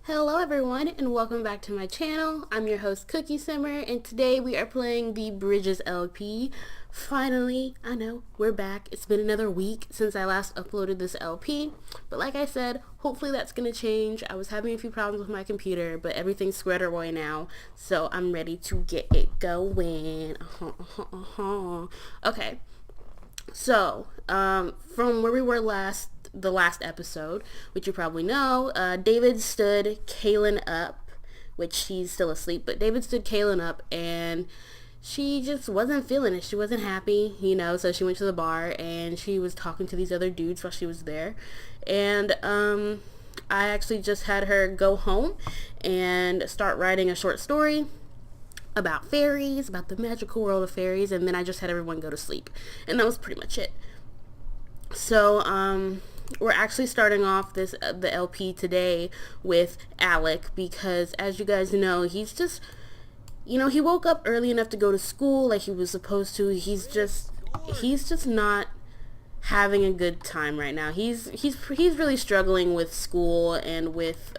Hello everyone and welcome back to my channel. I'm your host Cookie Simmer and today we are playing the Bridges LP. Finally, I know, we're back. It's been another week since I last uploaded this LP, but like I said, hopefully that's gonna change. I was having a few problems with my computer, but everything's squared away now, so I'm ready to get it going. Okay, so from where we were the last episode, which you probably know, David stood Kaylin up, which she's still asleep, but David stood Kaylin up and she just wasn't feeling it. She wasn't happy, so she went to the bar and she was talking to these other dudes while she was there. And I actually just had her go home and start writing a short story about fairies, about the magical world of fairies, and then I just had everyone go to sleep. And that was pretty much it. So, we're actually starting off the LP today with Alec because, as you guys know, he's just, he woke up early enough to go to school like he was supposed to. He's just not having a good time right now. He's really struggling with school and with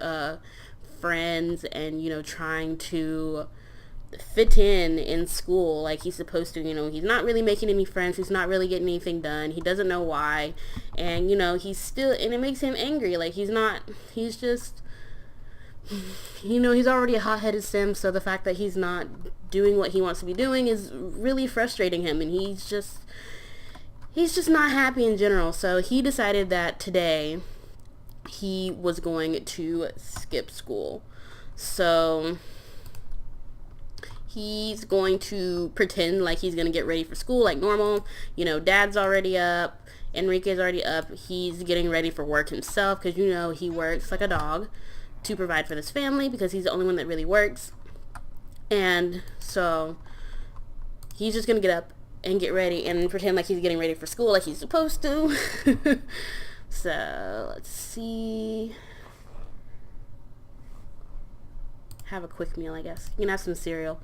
friends and trying to fit in school like he's supposed to. He's not really making any friends. He's not really getting anything done. He doesn't know why, and he's still, and it makes him angry. Like he's just he's already a hot-headed sim, so the fact that he's not doing what he wants to be doing is really frustrating him, and he's just not happy in general. So he decided that today he was going to skip school. So he's going to pretend like he's going to get ready for school like normal. Dad's already up. Enrique's already up. He's getting ready for work himself because, he works like a dog to provide for this family because he's the only one that really works. And so he's just going to get up and get ready and pretend like he's getting ready for school like he's supposed to. So, let's see. Have a quick meal, I guess. You can have some cereal.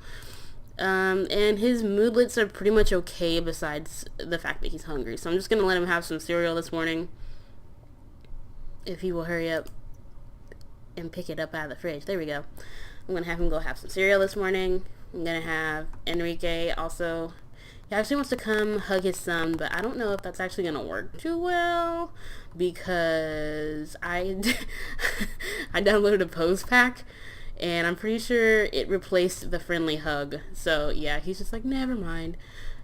And his moodlets are pretty much okay besides the fact that he's hungry. So I'm just going to let him have some cereal this morning. If he will hurry up and pick it up out of the fridge. There we go. I'm going to have him go have some cereal this morning. I'm going to have Enrique also. He actually wants to come hug his son, but I don't know if that's actually going to work too well because I downloaded a pose pack. And I'm pretty sure it replaced the friendly hug. So, yeah, he's just like, never mind.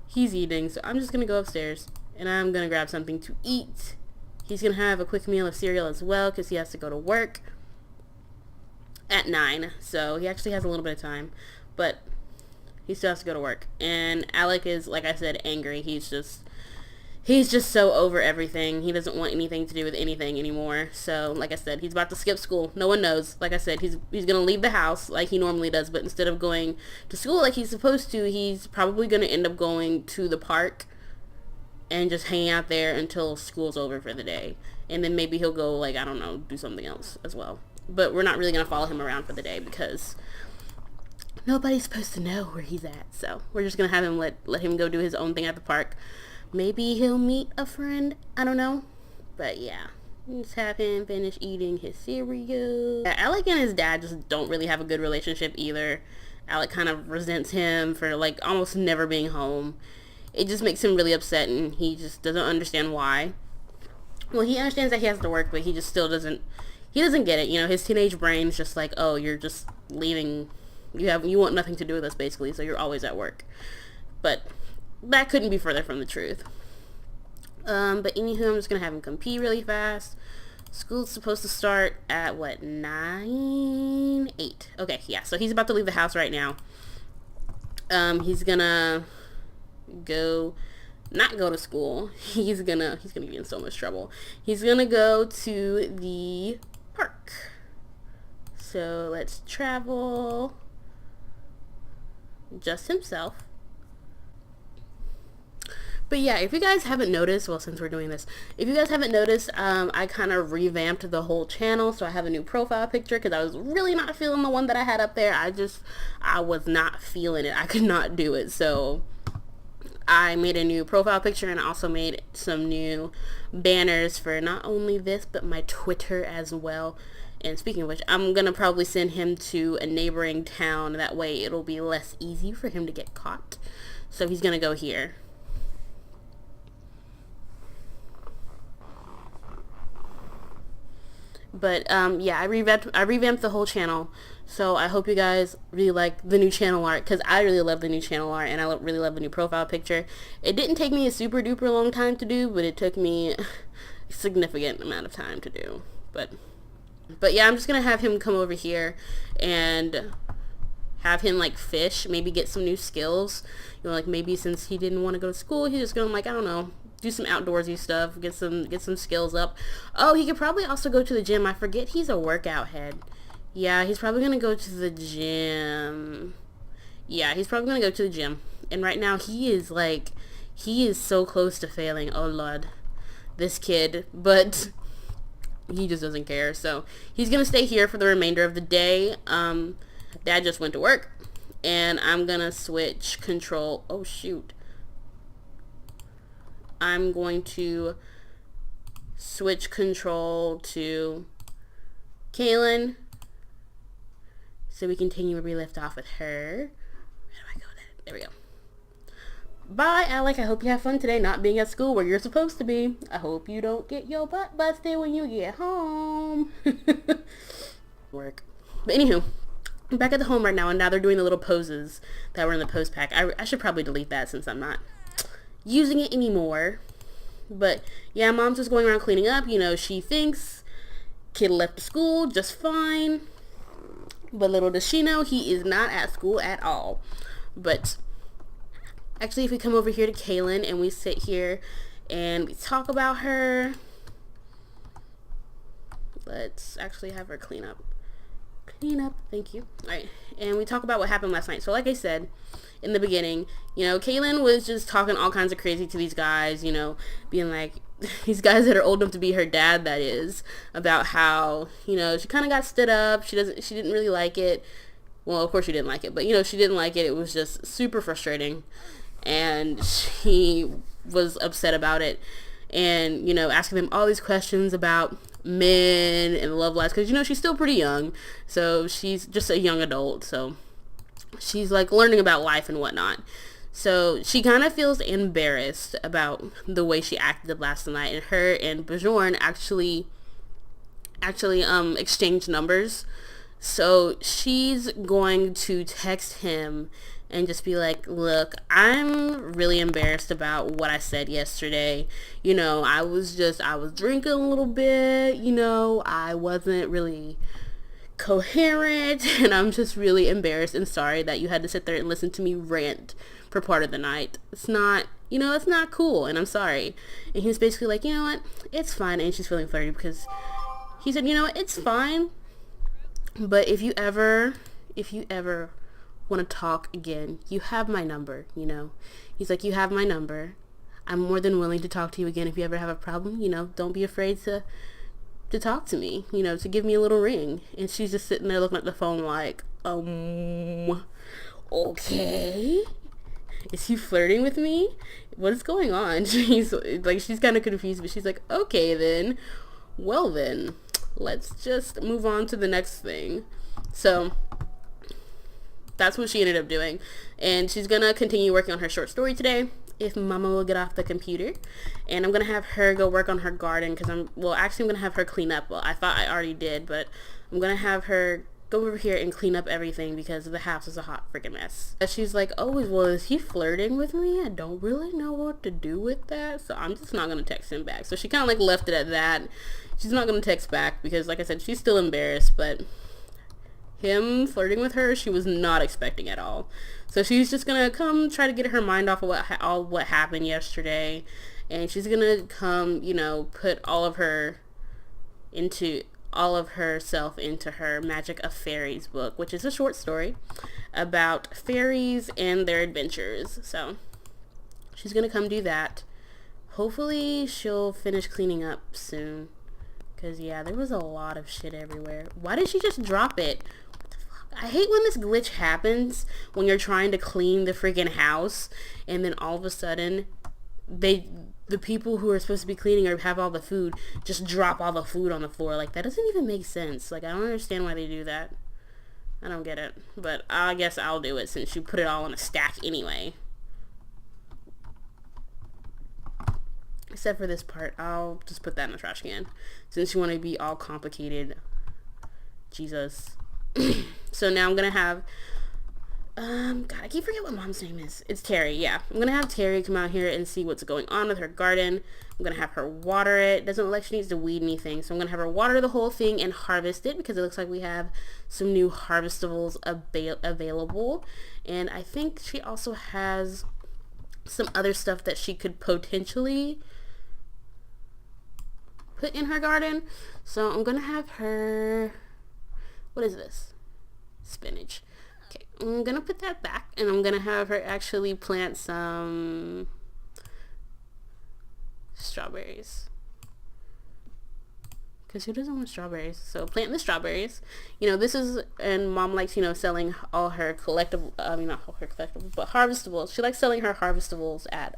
He's eating, so I'm just going to go upstairs. And I'm going to grab something to eat. He's going to have a quick meal of cereal as well because he has to go to work at 9. So, he actually has a little bit of time. But he still has to go to work. And Alec is, like I said, angry. He's just so over everything. He doesn't want anything to do with anything anymore. So, like I said, he's about to skip school. No one knows. Like I said, he's going to leave the house like he normally does. But instead of going to school like he's supposed to, he's probably going to end up going to the park and just hanging out there until school's over for the day. And then maybe he'll go, like, I don't know, do something else as well. But we're not really going to follow him around for the day because nobody's supposed to know where he's at. So, we're just going to have him let him go do his own thing at the park. Maybe he'll meet a friend. I don't know. But yeah. Let's have him finish eating his cereal. Yeah, Alec and his dad just don't really have a good relationship either. Alec kind of resents him for like almost never being home. It just makes him really upset and he just doesn't understand why. Well, he understands that he has to work, but he just still doesn't get it. His teenage brain's just like, oh, you're just leaving. You want nothing to do with us basically, so you're always at work. But that couldn't be further from the truth. But anywho, I'm just going to have him come pee really fast. School's supposed to start at, 9? 8. Okay, yeah, so he's about to leave the house right now. He's going to not go to school. He's gonna be in so much trouble. He's going to go to the park. So let's travel. Just himself. But yeah, if you guys haven't noticed, well, since we're doing this, if you guys haven't noticed, I kind of revamped the whole channel. So I have a new profile picture because I was really not feeling the one that I had up there. I was not feeling it. I could not do it. So I made a new profile picture and I also made some new banners for not only this, but my Twitter as well. And speaking of which, I'm gonna probably send him to a neighboring town. That way it'll be less easy for him to get caught. So he's gonna go here. But yeah, I revamped the whole channel. So I hope you guys really like the new channel art, because I really love the new channel art, and I really love the new profile picture. It didn't take me a super duper long time to do, but it took me a significant amount of time to do. But yeah, I'm just gonna have him come over here and have him like fish, maybe get some new skills. You know, like maybe since he didn't want to go to school, he's just gonna, like, I don't know, do some outdoorsy stuff, get some skills up. Oh, he could probably also go to the gym. I forget he's a workout head. Yeah, he's probably gonna go to the gym. Yeah, he's probably gonna go to the gym. And right now he is so close to failing. Oh Lord, this kid. But he just doesn't care. So he's gonna stay here for the remainder of the day. Dad just went to work, and I'm gonna switch control. Oh shoot. I'm going to switch control to Kaylin, so we continue where we left off with her. Where do I go then? There we go. Bye, Alec. I hope you have fun today not being at school where you're supposed to be. I hope you don't get your butt busted when you get home. Work. But anywho, I'm back at the home right now, and now they're doing the little poses that were in the pose pack. I should probably delete that since I'm not using it anymore. But yeah, Mom's just going around cleaning up. You know, she thinks kid left school just fine, but little does she know he is not at school at all. But actually, if we come over here to Kaylin and we sit here and we talk about her, let's actually have her clean up, thank you. All right, and we talk about what happened last night. So like I said in the beginning, you know, Kaylin was just talking all kinds of crazy to these guys, you know, being like, these guys that are old enough to be her dad, that is, about how, you know, she kind of got stood up. She didn't really like it. Well, of course she didn't like it, but, you know, she didn't like it. It was just super frustrating, and she was upset about it, and, you know, asking them all these questions about men and love lives, because, you know, she's still pretty young, so she's just a young adult, so she's like learning about life and whatnot. So she kind of feels embarrassed about the way she acted last night, and her and Bjorn actually exchanged numbers. So she's going to text him and just be like, look, I'm really embarrassed about what I said yesterday. You know, I was drinking a little bit, you know, I wasn't really coherent, and I'm just really embarrassed and sorry that you had to sit there and listen to me rant for part of the night. It's not, you know, it's not cool, and I'm sorry. And he was basically like, you know what, it's fine. And she's feeling flirty because he said, you know what, it's fine, but if you ever want to talk again, you have my number, you know. He's like, you have my number. I'm more than willing to talk to you again if you ever have a problem, you know. Don't be afraid to talk to me, you know, to give me a little ring. And she's just sitting there looking at the phone like, okay, is he flirting with me? What is going on? She's kind of confused, but she's like, okay then, well then, let's just move on to the next thing. So that's what she ended up doing, and she's gonna continue working on her short story today, if Mama will get off the computer. And I'm gonna have her go work on her garden, because I'm gonna have her clean up. Well, I thought I already did, but I'm gonna have her go over here and clean up everything because the house is a hot freaking mess. And she's like, oh, well, is he flirting with me? I don't really know what to do with that, so I'm just not gonna text him back. So she kind of like left it at that. She's not gonna text back because, like I said, she's still embarrassed, but him flirting with her, she was not expecting at all. So she's just gonna come try to get her mind off of what happened yesterday, and she's gonna come, you know, put all of herself into her Magic of Fairies book, which is a short story about fairies and their adventures. So she's gonna come do that. Hopefully she'll finish cleaning up soon, because yeah, there was a lot of shit everywhere. Why did she just drop it? I hate when this glitch happens when you're trying to clean the freaking house, and then all of a sudden the people who are supposed to be cleaning or have all the food just drop all the food on the floor. Like, that doesn't even make sense. Like, I don't understand why they do that. I don't get it. But I guess I'll do it since you put it all in a stack anyway. Except for this part, I'll just put that in the trash can. Since you want to be all complicated. Jesus. So now I'm going to have... God, I keep forgetting what Mom's name is. It's Terry, yeah. I'm going to have Terry come out here and see what's going on with her garden. I'm going to have her water it. Doesn't look like she needs to weed anything. So I'm going to have her water the whole thing and harvest it because it looks like we have some new harvestables available. And I think she also has some other stuff that she could potentially put in her garden. So I'm going to have her... What is this? Spinach. Okay, I'm gonna put that back and I'm gonna have her actually plant some strawberries. Because who doesn't want strawberries? So plant the strawberries. You know, this is, and Mom likes, you know, selling all her collectible, not all her collectibles, but harvestables. She likes selling her harvestables at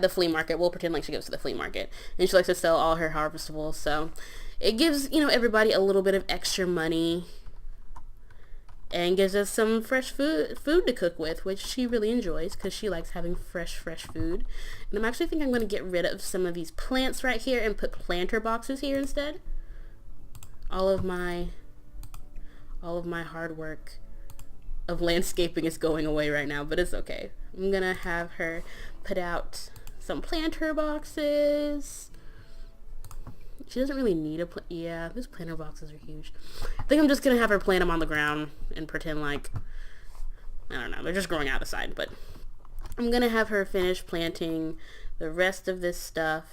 the flea market. We'll pretend like she goes to the flea market. And she likes to sell all her harvestables. So it gives, you know, everybody a little bit of extra money. And gives us some fresh food to cook with, which she really enjoys because she likes having fresh food. And I'm actually thinking I'm going to get rid of some of these plants right here and put planter boxes here instead. All of my hard work of landscaping is going away right now, but it's okay. I'm going to have her put out some planter boxes. She doesn't really need a yeah, those planter boxes are huge. I think I'm just going to have her plant them on the ground and pretend like, I don't know, they're just growing out the side. But I'm going to have her finish planting the rest of this stuff.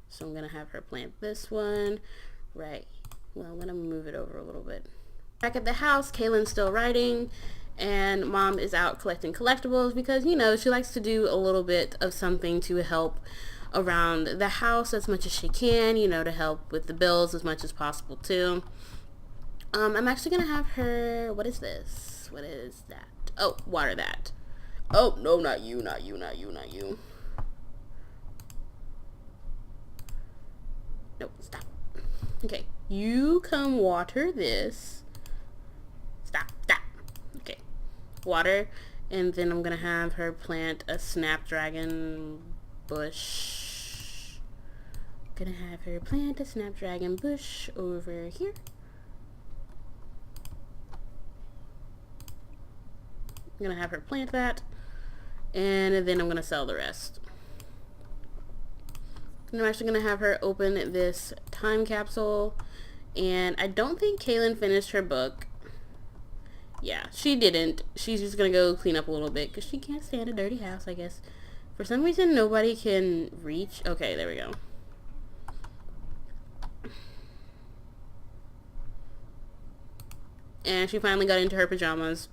So I'm going to have her plant this one. Right. Well, I'm going to move it over a little bit. Back at the house, Kaylin's still writing. And Mom is out collecting collectibles because, you know, she likes to do a little bit of something to help around the house as much as she can, you know, to help with the bills as much as possible too. I'm actually gonna have her, what is this? What is that? Oh, water that. Oh, no, not you. Nope, stop. Okay, you come water this. Stop. Okay, water, and then I'm gonna have her plant a snapdragon bush. Gonna have her plant a snapdragon bush over here. I'm gonna have her plant that, and then I'm gonna sell the rest. And I'm actually gonna have her open this time capsule, and I don't think Kaylin finished her book. Yeah, she didn't. She's just gonna go clean up a little bit because she can't stand a dirty house, I guess. For some reason, nobody can reach. Okay, there we go. And she finally got into her pajamas.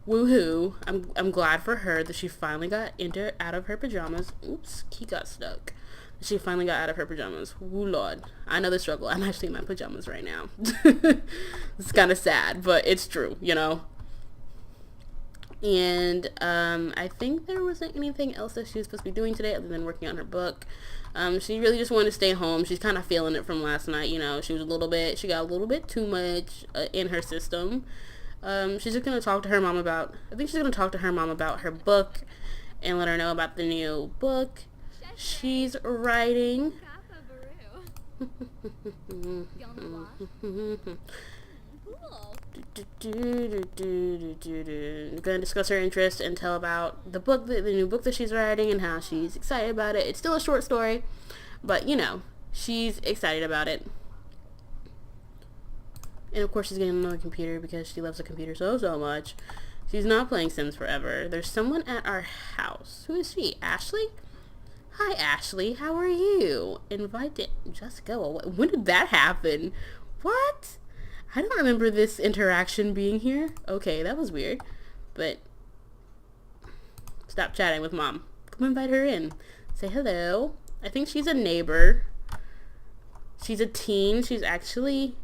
Woohoo. I'm glad for her that she finally got out of her pajamas. Oops, key got stuck. She finally got out of her pajamas. Woo Lord. I know the struggle. I'm actually in my pajamas right now. It's kind of sad, but it's true, you know. And I think there wasn't anything else that she was supposed to be doing today other than working on her book. She really just wanted to stay home. She's kind of feeling it from last night, you know. She got a little bit too much in her system. She's just going to talk to her mom about, I think she's going to talk to her mom about her book and let her know about the new book she's writing. Gonna discuss her interest and tell about the new book that she's writing and how she's excited about it. It's still a short story, but you know, she's excited about it. And of course she's getting another computer because she loves the computer so much. She's not playing Sims Forever. There's someone at our house. Who is she? Ashley? Hi Ashley, how are you? Invited Jessica. When did that happen? What? I don't remember this interaction being here. Okay, that was weird. But stop chatting with Mom. Come invite her in. Say hello. I think she's a neighbor. She's a teen. She's actually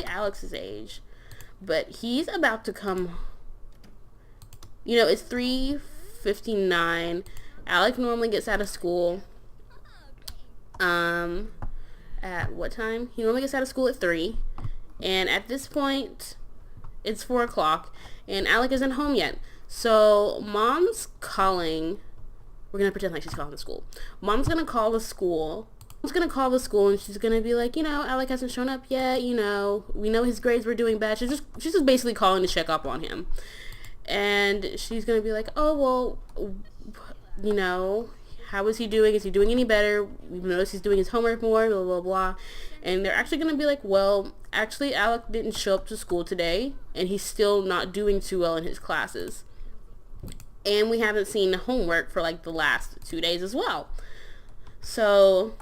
Alex's age. But he's about to come. It's 3:59. Alec normally gets out of school at what time? He normally gets out of school at 3. And at this point, it's 4 o'clock. And Alec isn't home yet. So mom's calling. We're going to pretend like she's calling the school. Mom's going to call the school. Mom's going to call the school and she's going to be like, Alec hasn't shown up yet. We know his grades were doing bad. She's just basically calling to check up on him. And she's going to be like, oh, well, how is he doing? Is he doing any better? We've noticed he's doing his homework more, blah, blah, blah. And they're actually going to be like, well, actually, Alec didn't show up to school today, and he's still not doing too well in his classes. And we haven't seen homework for, the last 2 days as well. So,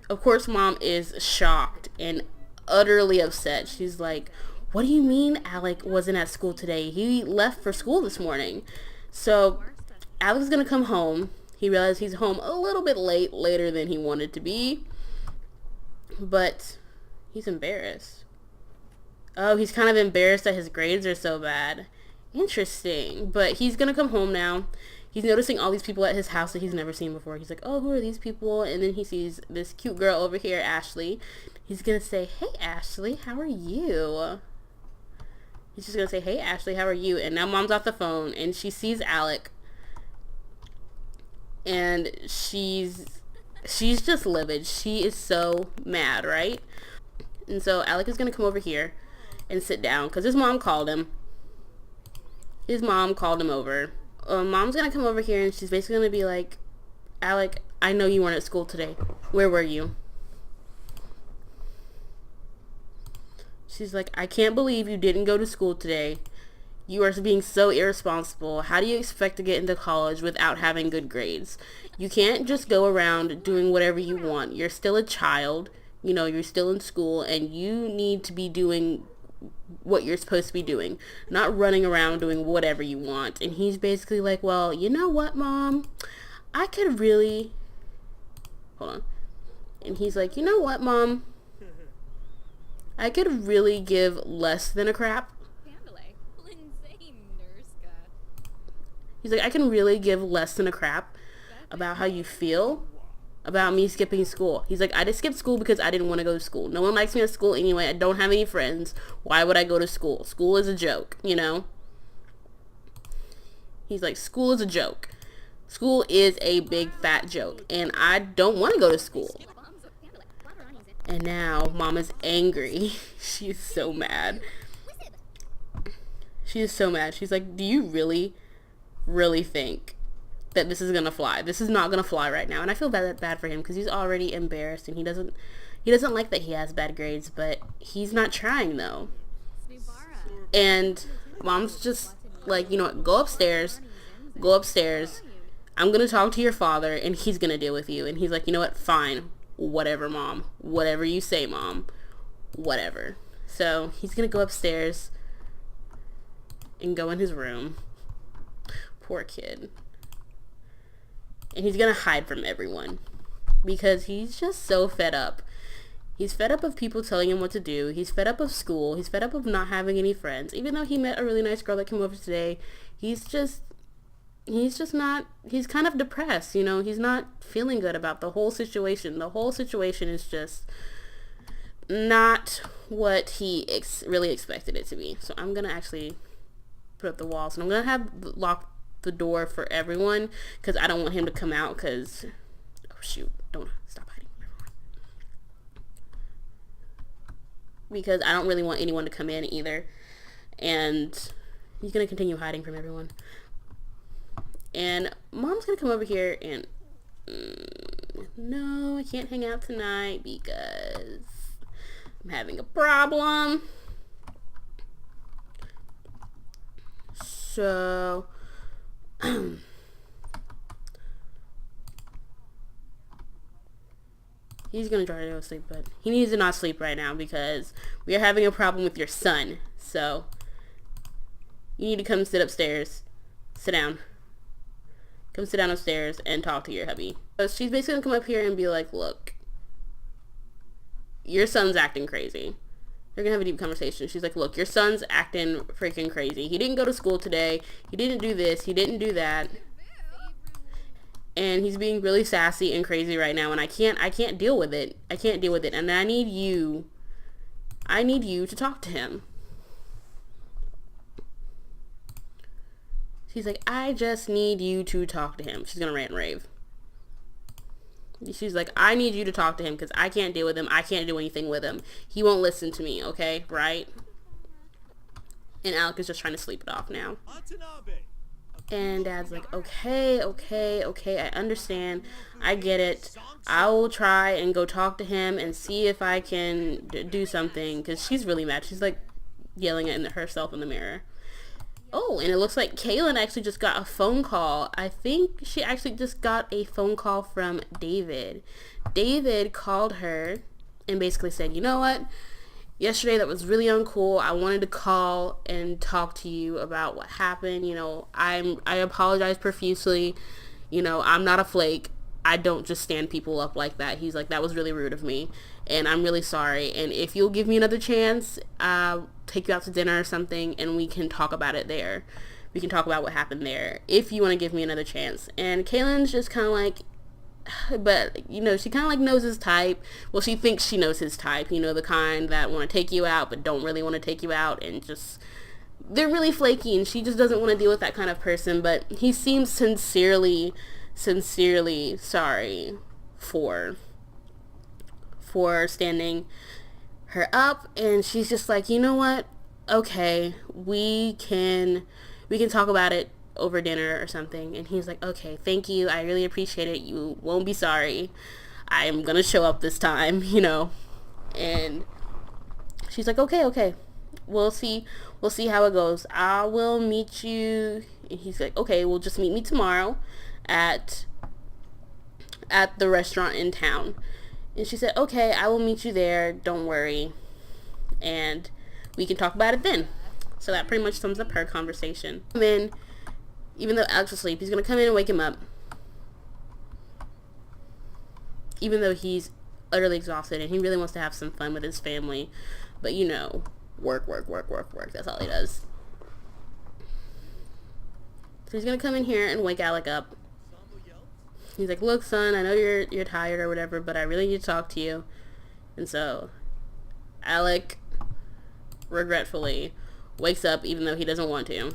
of course, mom is shocked and utterly upset. She's like, what do you mean Alec wasn't at school today? He left for school this morning. So, Alec's going to come home. He realized he's home a little bit later than he wanted to be. But he's embarrassed. Oh, he's kind of embarrassed that his grades are so bad. Interesting. But he's going to come home now. He's noticing all these people at his house that he's never seen before. He's like, oh, who are these people? And then he sees this cute girl over here, Ashley. He's going to say, hey, Ashley, how are you? He's just going to say, hey, Ashley, how are you? And now mom's off the phone, and she sees Alec. And she's just livid. She is so mad, right? And so Alec is going to come over here and sit down because his mom called him. His mom called him over. Mom's going to come over here and she's basically going to be like, Alec, I know you weren't at school today. Where were you? She's like, I can't believe you didn't go to school today. You are being so irresponsible. How do you expect to get into college without having good grades? You can't just go around doing whatever you want. You're still a child. You're still in school, and you need to be doing what you're supposed to be doing, not running around doing whatever you want. And he's basically like, well, you know what, Mom? I could really... Hold on. And he's like, you know what, Mom? I could really give less than a crap. He's like, I can really give less than a crap about how you feel about me skipping school. He's like, I just skipped school because I didn't want to go to school. No one likes me at school anyway. I don't have any friends. Why would I go to school? School is a joke, He's like, school is a joke. School is a big fat joke. And I don't want to go to school. And now mom is angry. She's so mad. She is so mad. She's like, do you really think that this is gonna fly? This is not gonna fly right now. And I feel bad for him because he's already embarrassed and he doesn't like that he has bad grades, but he's not trying though. And mom's just like, you know what, go upstairs. I'm gonna talk to your father and he's gonna deal with you. And he's like, you know what, fine, whatever, Mom, whatever you say, Mom, whatever. So he's gonna go upstairs and go in his room. Poor kid. And he's gonna hide from everyone because he's just so fed up. He's fed up of people telling him what to do. He's fed up of school. He's fed up of not having any friends. Even though he met a really nice girl that came over today, he's kind of depressed, He's not feeling good about the whole situation. The whole situation is just not what he really expected it to be. So I'm gonna actually put up the walls, and I'm gonna have lock the door for everyone because I don't want him to come out because, oh shoot, don't stop hiding from everyone. Because I don't really want anyone to come in either. And he's going to continue hiding from everyone. And mom's going to come over here and, no, I can't hang out tonight because I'm having a problem. So... he's gonna try to go to sleep, but he needs to not sleep right now because we are having a problem with your son. So you need to come sit upstairs. Sit down. Come sit down upstairs and talk to your hubby. So she's basically gonna come up here and be like, look, your son's acting crazy. They're gonna have a deep conversation. She's like, look, your son's acting freaking crazy. He didn't go to school today. He didn't do this. He didn't do that. And he's being really sassy and crazy right now, and I can't deal with it. I can't deal with it. And I need you to talk to him. She's like, I just need you to talk to him. She's gonna rant and rave. She's like, I need you to talk to him because I can't deal with him. I can't do anything with him. He won't listen to me, okay? Right? And Alec is just trying to sleep it off now. And Dad's like, okay, I understand. I get it. I will try and go talk to him and see if I can do something, because she's really mad. She's like yelling at herself in the mirror. Oh, and it looks like Kaylin actually just got a phone call. I think she actually just got a phone call from David. David called her and basically said, you know what? Yesterday that was really uncool. I wanted to call and talk to you about what happened. You know, I apologize profusely. You know, I'm not a flake. I don't just stand people up like that. He's like, that was really rude of me, and I'm really sorry. And if you'll give me another chance, I'll take you out to dinner or something, and we can talk about it there. We can talk about what happened there, if you want to give me another chance. And Kaylin's just kind of like, but, you know, she kind of like knows his type. Well, she thinks she knows his type, you know, the kind that want to take you out but don't really want to take you out, and just, they're really flaky, and she just doesn't want to deal with that kind of person. But he seems sincerely sorry for standing her up, and she's just like, you know what, okay, we can talk about it over dinner or something. And he's like, okay, thank you, I really appreciate it, you won't be sorry, I am gonna show up this time, you know. And she's like, okay, we'll see how it goes. I will meet you. And he's like, okay, well, just meet me tomorrow at the restaurant in town. And she said, okay, I will meet you there, don't worry, and we can talk about it then. So that pretty much sums up her conversation. And then, even though Alex is asleep, he's gonna come in and wake him up, even though he's utterly exhausted and he really wants to have some fun with his family, but you know, work, that's all he does. So he's gonna come in here and wake Alec up. He's like, look, son, I know you're tired or whatever, but I really need to talk to you. And so Alec regretfully wakes up, even though he doesn't want to.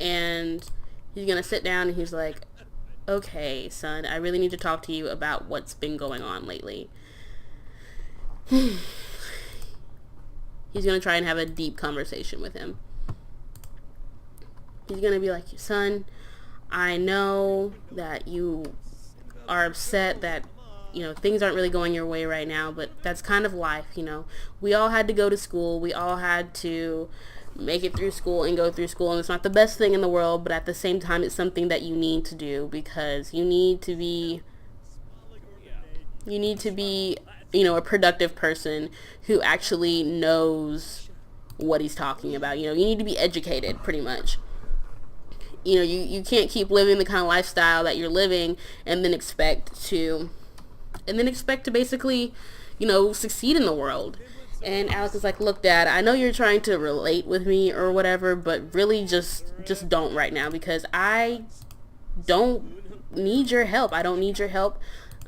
And he's gonna sit down and he's like, okay, son, I really need to talk to you about what's been going on lately. He's gonna try and have a deep conversation with him. He's gonna be like, son, I know that you are upset that, you know, things aren't really going your way right now, but that's kind of life, you know. We all had to go to school. We all had to make it through school and go through school, and it's not the best thing in the world, but at the same time, it's something that you need to do, because you need to be, you know, a productive person who actually knows what he's talking about. You know, you need to be educated, pretty much. You know, you can't keep living the kind of lifestyle that you're living and then expect to basically, you know, succeed in the world. And Alex is like, look, Dad, I know you're trying to relate with me or whatever, but really just don't right now, because I don't need your help. I don't need your help.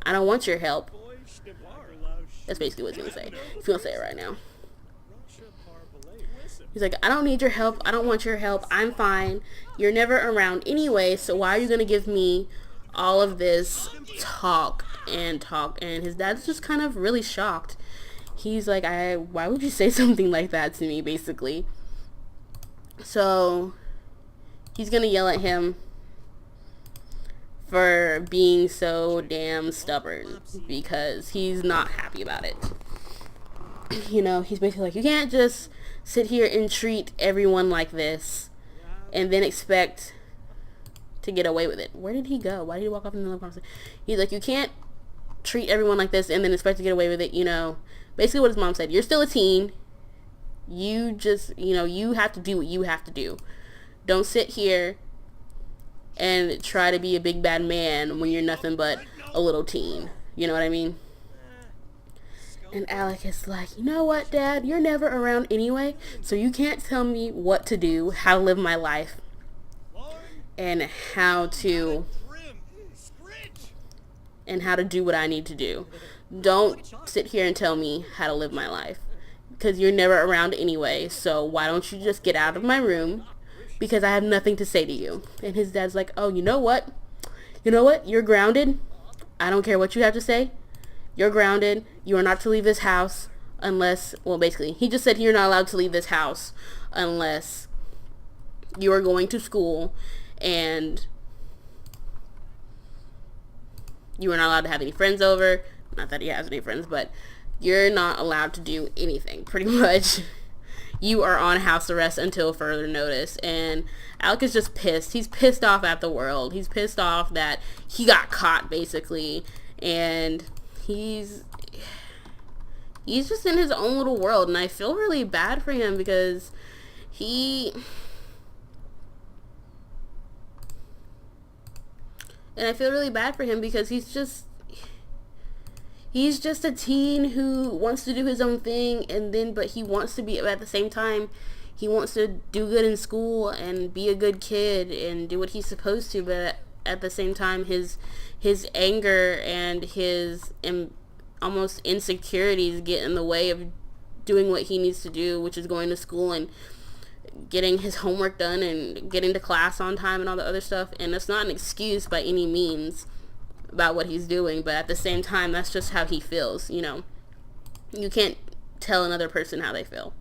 I don't want your help. That's basically what he's going to say. He's going to say it right now. He's like, I don't need your help. I don't want your help. I'm fine. You're never around anyway, so why are you going to give me all of this talk? And his dad's just kind of really shocked. He's like, why would you say something like that to me, basically? So he's going to yell at him for being so damn stubborn, because he's not happy about it. You know, he's basically like, you can't just sit here and treat everyone like this and then expect to get away with it. Where did he go? Why did he walk off in the middle of the conversation? He's like, you can't treat everyone like this and then expect to get away with it, you know. Basically what his mom said, you're still a teen. You just, you know, you have to do what you have to do. Don't sit here and try to be a big bad man when you're nothing but a little teen. You know what I mean? And Alec is like, you know what, Dad? You're never around anyway, so you can't tell me what to do, how to live my life, and how to do what I need to do. Don't sit here and tell me how to live my life, because you're never around anyway, so why don't you just get out of my room, because I have nothing to say to you. And his dad's like, oh, you know what? You're grounded. I don't care what you have to say. You're grounded. You are not to leave this house unless, well, basically, he just said you're not allowed to leave this house unless you are going to school, and you are not allowed to have any friends over. Not that he has any friends, but you're not allowed to do anything, pretty much. You are on house arrest until further notice. And Alec is just pissed. He's pissed off at the world. He's pissed off that he got caught, basically. And he's just in his own little world. And I feel really bad for him because he's just a teen who wants to do his own thing, but he wants to be, at the same time, he wants to do good in school and be a good kid and do what he's supposed to, but at the same time, his anger and his almost insecurities get in the way of doing what he needs to do, which is going to school and getting his homework done and getting to class on time and all the other stuff. And it's not an excuse by any means about what he's doing, but at the same time, that's just how he feels. You can't tell another person how they feel.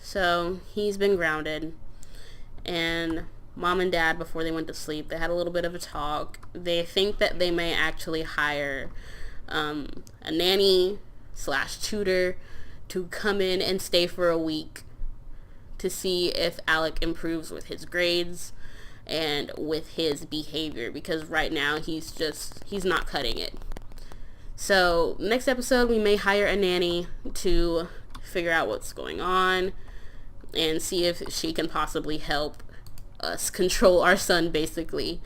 So he's been grounded, and Mom and Dad, before they went to sleep, they had a little bit of a talk. They think that they may actually hire a nanny / tutor to come in and stay for a week to see if Alec improves with his grades and with his behavior, because right now he's not cutting it. So next episode, we may hire a nanny to figure out what's going on and see if she can possibly help us control our son, basically,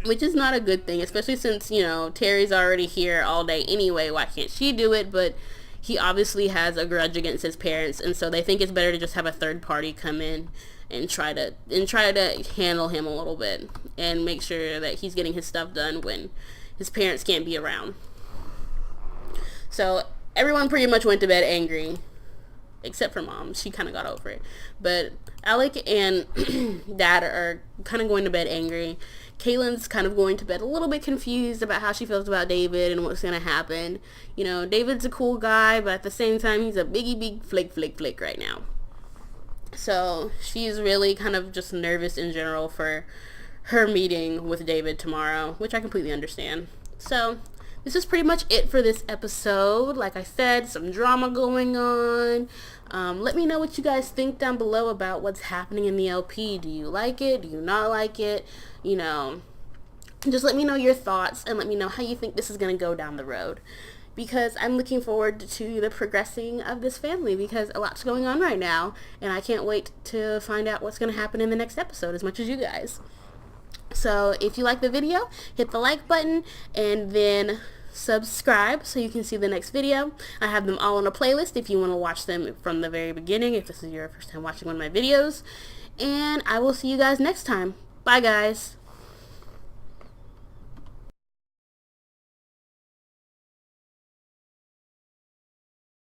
which is not a good thing, especially since, Terry's already here all day anyway. Why can't she do it? But he obviously has a grudge against his parents, and so they think it's better to just have a third party come in and try to handle him a little bit and make sure that he's getting his stuff done when his parents can't be around. So everyone pretty much went to bed angry, except for Mom. She kind of got over it. But Alec and Dad are kind of going to bed angry. Caitlin's kind of going to bed a little bit confused about how she feels about David and what's going to happen. David's a cool guy, but at the same time, he's a big flake right now. So she's really kind of just nervous in general for her meeting with David tomorrow, which I completely understand. So this is pretty much it for this episode. Like I said, some drama going on. Let me know what you guys think down below about what's happening in the LP. Do you like it? Do you not like it? Just let me know your thoughts and let me know how you think this is going to go down the road, because I'm looking forward to the progressing of this family, because a lot's going on right now, and I can't wait to find out what's going to happen in the next episode as much as you guys. So if you like the video, hit the like button and then subscribe so you can see the next video. I have them all on a playlist if you want to watch them from the very beginning, if this is your first time watching one of my videos. And I will see you guys next time. Bye, guys.